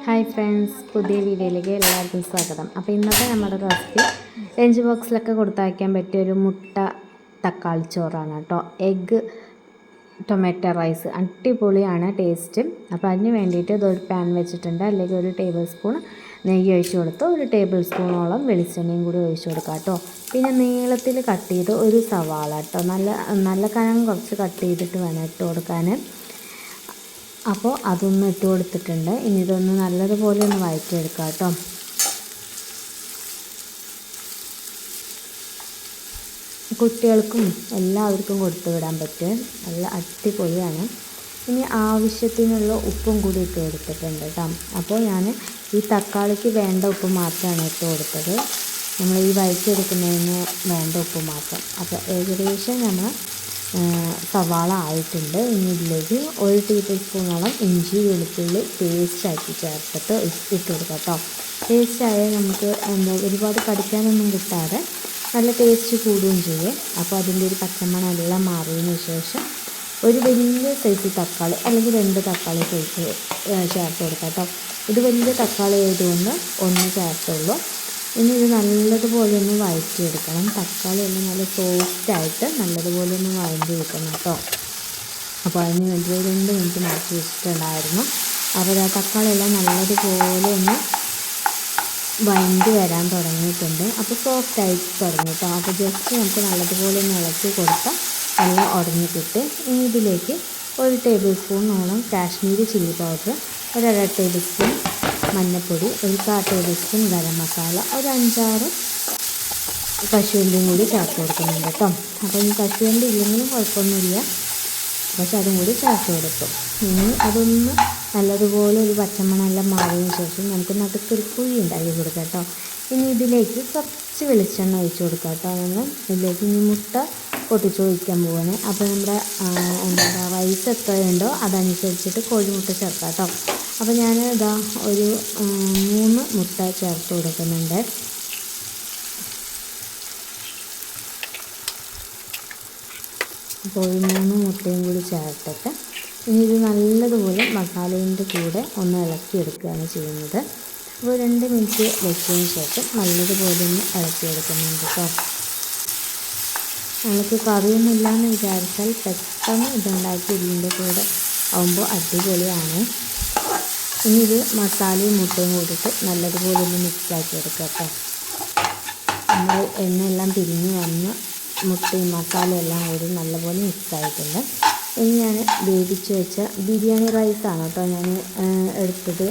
Hi friends, പുതിയ വീഡിയോയിലേക്ക് എല്ലാവർക്കും സ്വാഗതം. അപ്പോൾ ഇന്നത്തെ നമ്മുടെ റെസിപ്പി ലഞ്ച് ബോക്സിലൊക്കെ കൊടുത്തയക്കാൻ പറ്റിയ ഒരു മുട്ട തക്കാളി ചോറാണ് കേട്ടോ. എഗ്ഗ് ടൊമാറ്റോ റൈസ് അടിപൊളിയാണ് ടേസ്റ്റ്. അപ്പോൾ അതിന് വേണ്ടിയിട്ട് ഇതൊരു പാൻ വെച്ചിട്ടുണ്ട്. അല്ലെങ്കിൽ ഒരു ടേബിൾ സ്പൂൺ നെയ്യ് ഒഴിച്ച് കൊടുത്ത് ഒരു ടേബിൾ സ്പൂണോളം വെളിച്ചെണ്ണയും കൂടി ഒഴിച്ച് കൊടുക്കുക കേട്ടോ. പിന്നെ നീളത്തിൽ കട്ട് ചെയ്ത് ഒരു സവാള കേട്ടോ, നല്ല കനം കുറച്ച് കട്ട് ചെയ്തിട്ട് വേണം ഇട്ട് കൊടുക്കാൻ. അപ്പോൾ അതൊന്ന് ഇട്ട് കൊടുത്തിട്ടുണ്ട്. ഇനി ഇതൊന്ന് നല്ലതുപോലെ ഒന്ന് വഴറ്റിയെടുക്കാം കേട്ടോ. കുട്ടികൾക്കും എല്ലാവർക്കും കൊടുത്തു വിടാൻ പറ്റും, നല്ല അടിപൊളിയാണ്. ഇനി ആവശ്യത്തിനുള്ള ഉപ്പും കൂടി ഇട്ട് കൊടുത്തിട്ടുണ്ട് കേട്ടോ. അപ്പോൾ ഞാൻ ഈ തക്കാളിക്ക് വേണ്ട ഉപ്പ് മാത്രമാണ് ഇട്ട് കൊടുത്തത്, നമ്മൾ ഈ വഴറ്റിയെടുക്കുന്നതിന് വേണ്ട ഉപ്പ് മാത്രം. അപ്പോൾ ഏകദേശം നമ്മൾ സവാള ആയിട്ടുണ്ട്. ഇനി ഇതിലേക്ക് ഒരു ടേബിൾ സ്പൂണോളം ഇഞ്ചി വെളുത്തുള്ളി പേസ്റ്റാക്കി ചേർത്തിട്ട് ഇട്ട് കൊടുക്കാം കേട്ടോ. പേസ്റ്റായാൽ നമുക്ക് ഒരുപാട് കടിക്കാനൊന്നും കിട്ടാതെ നല്ല ടേസ്റ്റ് കൂടുകയും ചെയ്യും. അപ്പോൾ അതിൻ്റെ ഒരു പച്ചമണം എല്ലാം മാറിയതിന് ശേഷം ഒരു വലിയ സൈസ് തക്കാളി അല്ലെങ്കിൽ 2 തക്കാളി സൈസ് ചേർത്ത് കൊടുക്കാം കേട്ടോ. ഇത് വലിയ തക്കാളി ആയതുകൊണ്ട് ഒന്ന് ചേർത്തുള്ളൂ. ഇനി ഇത് നല്ലതുപോലെ ഒന്ന് വഴറ്റിയെടുക്കണം. തക്കാളി എല്ലാം നല്ല സോഫ്റ്റായിട്ട് നല്ലതുപോലെ ഒന്ന് വഴറ്റിയെടുക്കണം കേട്ടോ. അപ്പോൾ അതിന് വേണ്ടി 2 മിനിറ്റ് മാറ്റി വെച്ചിട്ടുണ്ടായിരുന്നു. അപ്പോൾ ആ തക്കാളി എല്ലാം നല്ലതുപോലെ ഒന്ന് വഴണ്ടി വരാൻ തുടങ്ങിയിട്ടുണ്ട്. അപ്പോൾ സോഫ്റ്റായി തുടങ്ങി കേട്ടോ. അപ്പോൾ ജസ്റ്റ് നമുക്ക് നല്ലതുപോലെ ഒന്ന് ഇളക്കി കൊടുത്താൽ നല്ല ഉടഞ്ഞ് കിട്ടും. ഇനി ഇതിലേക്ക് ഒരു ടേബിൾ സ്പൂണോളം കാശ്മീരി ചില്ലി പൗഡർ, ഒരു 1/2 ടേബിൾ സ്പൂൺ മഞ്ഞൾപ്പൊടി, ഒരു 1/4 ടേബിൾ സ്പൂൺ ഗരം മസാല, ഒരു 5-6 കശുവണ്ടിയും കൂടി ചേർത്ത് കൊടുക്കുന്നുണ്ട് കേട്ടോ. അപ്പോൾ ഈ കശുവണ്ടി ഇല്ലെങ്കിലും കുഴപ്പമൊന്നുമില്ല, പക്ഷെ അതും കൂടി ചേർത്ത് കൊടുക്കും. ഇനി അതൊന്ന് നല്ലതുപോലെ ഒരു പച്ചമണമെല്ലാം മാറിയതിന് ശേഷം നമുക്ക് നടുക്കൊരു കുഴി ഉണ്ടാക്കി കൊടുക്കാം കേട്ടോ. ഇനി ഇതിലേക്ക് കുറച്ച് വെളിച്ചെണ്ണ ഒഴിച്ച് കൊടുക്കാം കേട്ടോ. നമ്മൾ ഇതിലേക്ക് ഇനി മുട്ട പൊട്ടിച്ച് ഒഴിക്കാൻ പോവാണ്. അപ്പോൾ നമ്മുടെ റൈസ് എത്രയുണ്ടോ അതനുസരിച്ചിട്ട് കോഴിമുട്ട ചേർക്കാം കേട്ടോ. അപ്പോൾ ഞാൻ ഇതാ ഒരു 3 മുട്ട ചേർത്ത് കൊടുക്കുന്നുണ്ട്. അപ്പോൾ 3 മുട്ടയും കൂടി ചേർത്തിട്ട് ഇനി ഇത് നല്ലതുപോലെ മസാലേൻ്റെ കൂടെ ഒന്ന് ഇളക്കിയെടുക്കുകയാണ് ചെയ്യുന്നത്. അപ്പോൾ 2 മിനിറ്റ് വെച്ചതിന് ശേഷം നല്ലതുപോലെ ഒന്ന് ഇളക്കിയെടുക്കുന്നുണ്ട് കേട്ടോ. നമുക്ക് കറിയൊന്നും ഇല്ലയെന്ന് വിചാരിച്ചാൽ പെട്ടെന്ന് ഇതുണ്ടാക്കി ഇതിൻ്റെ കൂടെ ആകുമ്പോൾ അടിപൊളിയാണ്. ഇനി ഇത് മസാലയും മുട്ടയും കൂടിയിട്ട് നല്ലതുപോലെ ഒന്ന് മിക്സാക്കി എടുക്കുക കേട്ടോ. നമ്മൾ എണ്ണയെല്ലാം പിരിഞ്ഞ് വന്ന് മുട്ടയും മസാലയും എല്ലാം കൂടി നല്ലപോലെ മിക്സായിട്ടുണ്ട്. ഇനി ഞാൻ വേവിച്ച് വെച്ച ബിരിയാണി റൈസാണ് കേട്ടോ ഞാൻ എടുത്തത്.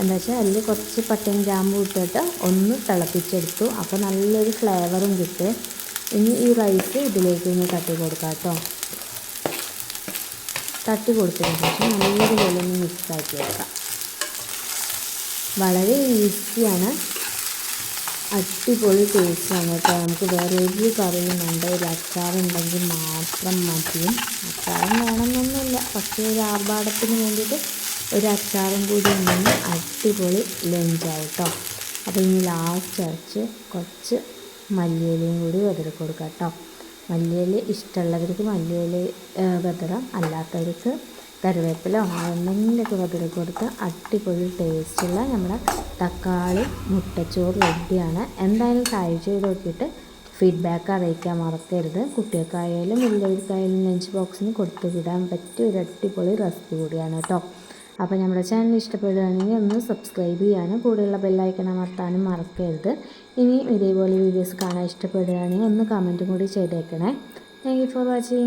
എന്താ വെച്ചാൽ അതിൽ കുറച്ച് പട്ടയും ഗ്രാമ്പും ഇട്ടിട്ട് ഒന്ന് തിളപ്പിച്ചെടുത്തു. അപ്പോൾ നല്ലൊരു ഫ്ലേവറും കിട്ടും. ഇനി ഈ റൈസ് ഇതിലേക്ക് ഒന്ന് തട്ടി കൊടുക്കാം കേട്ടോ. തട്ടി കൊടുത്തതിന് ശേഷം നല്ലതുപോലെ ഒന്ന് മിക്സാക്കി എടുക്കാം. വളരെ ഈസിയാണ്, അടിപൊളി ടേസ്റ്റാണ് കേട്ടോ. നമുക്ക് വേറെ ഒരു കറിയും വേണ്ട, ഒരു അച്ചാറുണ്ടെങ്കിൽ മാത്രം മതിയും. അച്ചാറും വേണമെന്നൊന്നുമില്ല, പക്ഷേ ഒരു ആർഭാടത്തിന് വേണ്ടിയിട്ട് ഒരു അച്ചാറും കൂടി ഉണ്ടെങ്കിൽ അടിപൊളി ലഞ്ചാവും കേട്ടോ. അപ്പോൾ ഇനി ലാസ്റ്റ് കുറച്ച് മല്ലിയിലയും കൂടി വിതറി കൊടുക്കാം കേട്ടോ. മല്ലിയില ഇഷ്ടമുള്ളവർക്ക് മല്ലിയില വിതറാം, അല്ലാത്തവർക്ക് കറിവേപ്പിലോ എന്തെങ്കിലുമൊക്കെ വിതറി കൊടുത്ത് അടിപൊളി ടേസ്റ്റുള്ള നമ്മുടെ തക്കാളി മുട്ടച്ചോറ് റെഡിയാണ്. എന്തായാലും ട്രൈ ചെയ്ത് നോക്കിയിട്ട് ഫീഡ്ബാക്ക് അറിയിക്കാൻ മറക്കരുത്. കുട്ടികൾക്കായാലും വലിയവർക്കായാലും ലഞ്ച് ബോക്സിന് കൊടുത്തു വിടാൻ പറ്റിയ ഒരു അടിപൊളി റെസിപ്പി കൂടിയാണ് കേട്ടോ. അപ്പോൾ നമ്മുടെ ചാനൽ ഇഷ്ടപ്പെടുകയാണെങ്കിൽ ഒന്ന് സബ്സ്ക്രൈബ് ചെയ്യാനും കൂടെയുള്ള ബെല്ലൈക്കൺ അമർത്താനും മറക്കരുത്. ഇനി ഇതേപോലെ വീഡിയോസ് കാണാൻ ഇഷ്ടപ്പെടുകയാണെങ്കിൽ ഒന്ന് കമൻറ്റും കൂടി ചെയ്തേക്കണേ. Thank you for watching.